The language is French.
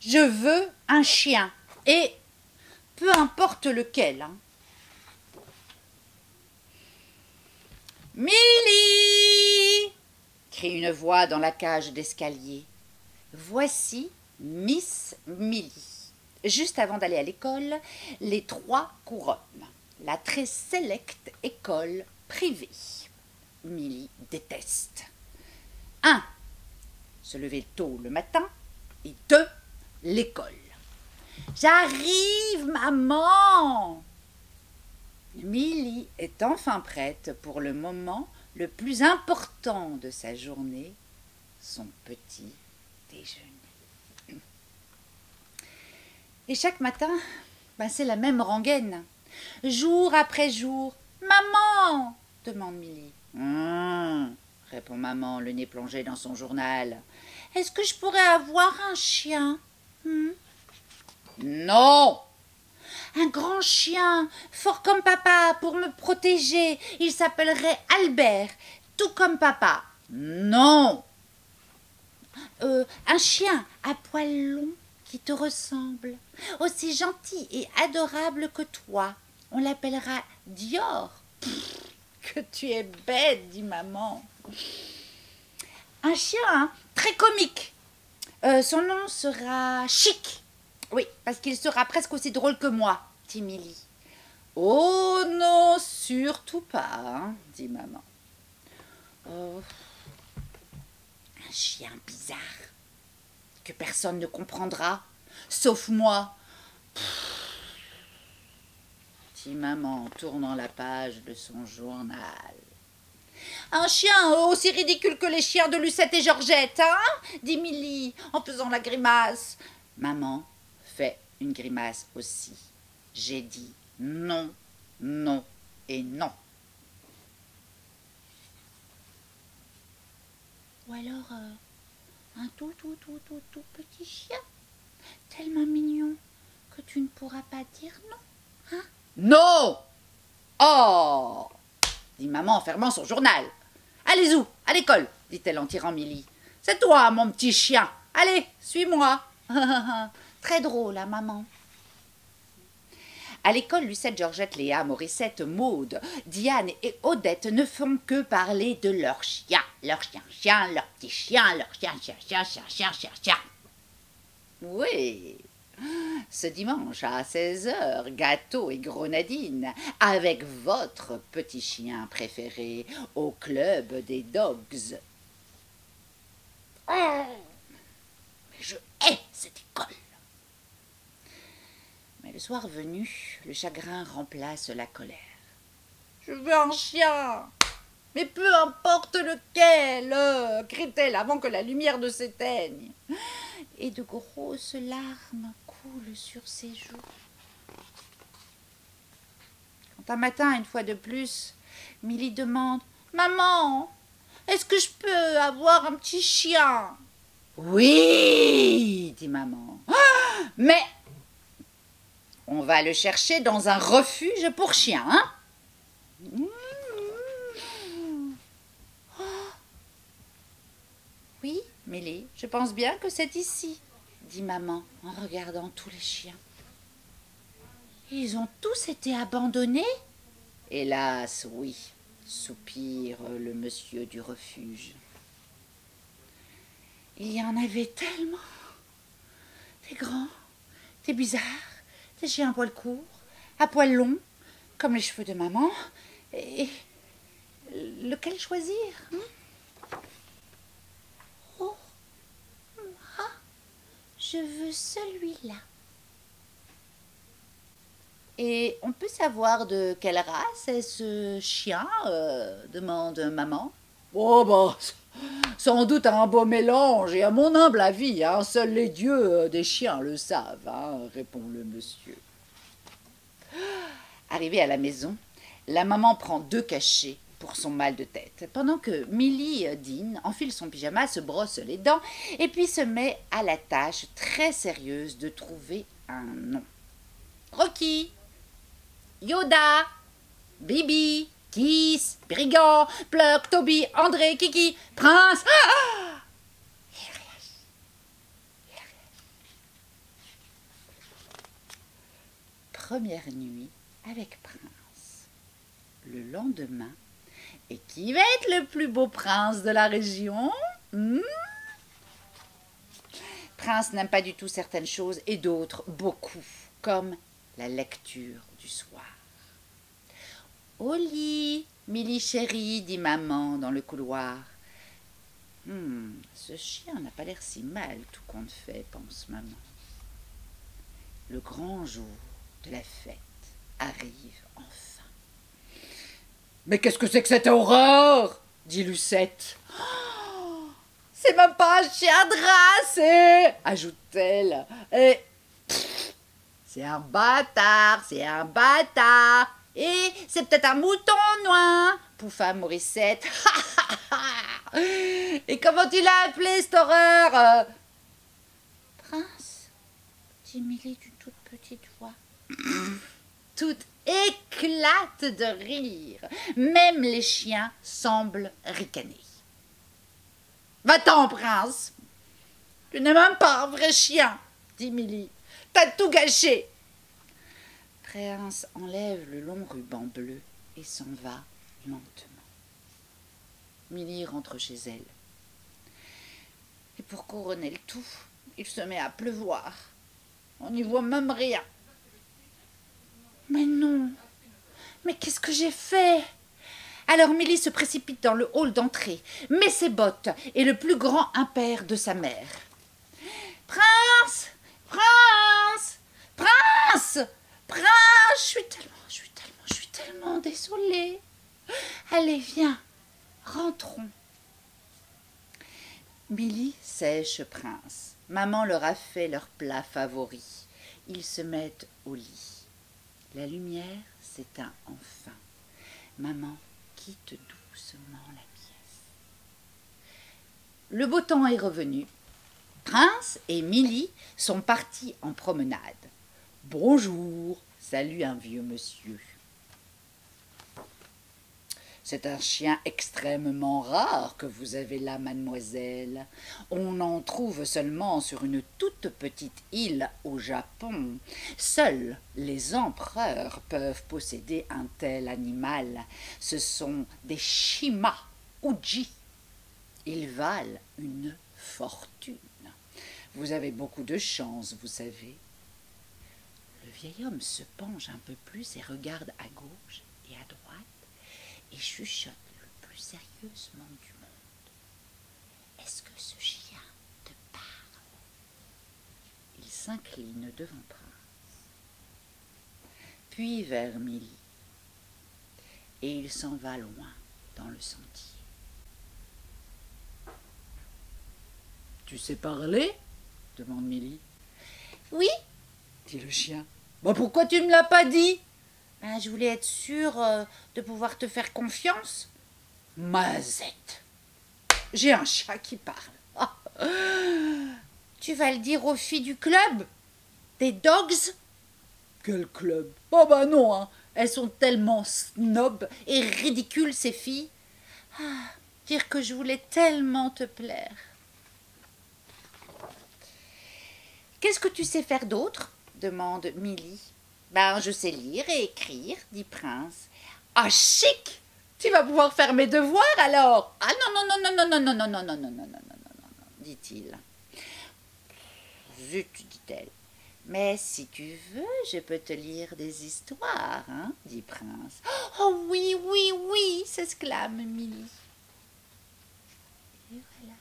Je veux un chien, et peu importe lequel. Hein. Milly! Crie une voix dans la cage d'escalier. Voici Miss Milly. Juste avant d'aller à l'école, les 3 couronnes. La très sélecte école privée. Milly déteste. 1. Se lever tôt le matin. Et 2. L'école. J'arrive, maman! Milly est enfin prête pour le moment le plus important de sa journée, son petit déjeuner. Et chaque matin, c'est la même rengaine. Jour après jour. « Maman !» demande Milly. « répond maman, le nez plongé dans son journal. « Est-ce que je pourrais avoir un chien ?»« Non !»« Un grand chien, fort comme papa, pour me protéger. Il s'appellerait Albert, tout comme papa. »« Non !»« Un chien à poils longs qui te ressemble, aussi gentil et adorable que toi. On l'appellera Dior. »« Que tu es bête, dit maman. »« Un chien très comique. Son nom sera Chic. » Oui, parce qu'il sera presque aussi drôle que moi, dit Milly. Oh non, surtout pas, hein, dit maman. Oh, un chien bizarre, que personne ne comprendra, sauf moi, dit maman en tournant la page de son journal. Un chien aussi ridicule que les chiens de Lucette et Georgette, hein, dit Milly en faisant la grimace. Maman fait une grimace aussi. J'ai dit non, non et non. Ou alors un tout petit chien, tellement mignon que tu ne pourras pas dire non, hein? Non! Oh! Dit maman en fermant son journal. Allez où? À l'école, dit-elle en tirant Milly. C'est toi, mon petit chien. Allez, suis-moi. Très drôle, hein, maman. À l'école, Lucette, Georgette, Léa, Morissette, Maude, Diane et Odette ne font que parler de leur chien, leur chien, leur petit chien, leur chien. Oui, ce dimanche à 16h, gâteau et grenadine avec votre petit chien préféré au club des dogs. Oh, mais je hais cette école. Mais le soir venu, le chagrin remplace la colère. Je veux un chien, mais peu importe lequel, crie-t-elle avant que la lumière ne s'éteigne. Et de grosses larmes coulent sur ses joues. Quand un matin, une fois de plus, Milly demande « Maman, est-ce que je peux avoir un petit chien ?»« Oui, dit maman. Mais on va le chercher dans un refuge pour chiens, hein ? Oui, Milly, je pense bien que c'est ici, dit maman en regardant tous les chiens. Ils ont tous été abandonnés ? Hélas, oui, soupire le monsieur du refuge. Il y en avait tellement, des grands, des bizarres, des chiens à poils courts, à poils longs, comme les cheveux de maman. Et lequel choisir, Oh, moi, je veux celui-là. Et on peut savoir de quelle race est ce chien demande maman. Oh, sans doute un beau mélange, et à mon humble avis, hein, seuls les dieux des chiens le savent, hein, répond le monsieur. Arrivée à la maison, la maman prend 2 cachets pour son mal de tête, pendant que Milly dîne, enfile son pyjama, se brosse les dents, et puis se met à la tâche très sérieuse de trouver un nom. Rocky, Yoda, Bibi, Kiss, Brigand, Pluck, Toby, André, Kiki, Prince. première nuit avec Prince. Le lendemain, et qui va être le plus beau prince de la région? Prince n'aime pas du tout certaines choses et d'autres beaucoup, comme la lecture du soir. Au lit, Milly chérie, dit maman dans le couloir. Ce chien n'a pas l'air si mal, tout compte fait, pense maman. Le grand jour de la fête arrive enfin. Mais qu'est-ce que c'est que cette horreur? Dit Lucette. Oh, c'est même pas un chien de race, ajoute-t-elle. Et c'est un bâtard, c'est un bâtard. Et c'est peut-être un mouton noir, pouffa Morissette. Et comment tu l'as appelé, cette horreur? Prince, dit Milly d'une toute petite voix. Tout éclate de rire. Même les chiens semblent ricaner. Va-t'en, Prince. Tu n'es même pas un vrai chien, dit Milly. T'as tout gâché. Prince enlève le long ruban bleu et s'en va lentement. Milly rentre chez elle. Et pour couronner le tout, il se met à pleuvoir. On n'y voit même rien. Mais non, mais qu'est-ce que j'ai fait? Alors Milly se précipite dans le hall d'entrée, met ses bottes et le plus grand impair de sa mère. Prince, Prince, Prince, Prince, je suis tellement désolée. Allez, viens, rentrons. Milly sèche Prince. Maman leur a fait leur plat favori. Ils se mettent au lit. La lumière s'éteint enfin. Maman quitte doucement la pièce. Le beau temps est revenu. Prince et Milly sont partis en promenade. « Bonjour !» salue un vieux monsieur. C'est un chien extrêmement rare que vous avez là, mademoiselle. On en trouve seulement sur une toute petite île au Japon. Seuls les empereurs peuvent posséder un tel animal. Ce sont des Shima Uji. Ils valent une fortune. Vous avez beaucoup de chance, vous savez. Le vieil homme se penche un peu plus et regarde à gauche et à droite et chuchote le plus sérieusement du monde. « Est-ce que ce chien te parle ?» Il s'incline devant Prince, puis vers Milly, et il s'en va loin dans le sentier. « Tu sais parler ?» demande Milly. « Oui, » dit le chien. « Pourquoi tu ne me l'as pas dit ?»« Je voulais être sûre de pouvoir te faire confiance. »« Mazette, j'ai un chat qui parle. » Tu vas le dire aux filles du club? Des dogs? Quel club? Non, hein. Elles sont tellement snobs et ridicules, ces filles. Dire que je voulais tellement te plaire. Qu'est-ce que tu sais faire d'autre? Demande Milly. Je sais lire et écrire, dit Prince. Ah, chic! Tu vas pouvoir faire mes devoirs alors? Ah non, dit-il. Zut, dit-elle. Mais si tu veux, je peux te lire des histoires, hein, dit Prince. Oh oui, s'exclame Milly. Et voilà.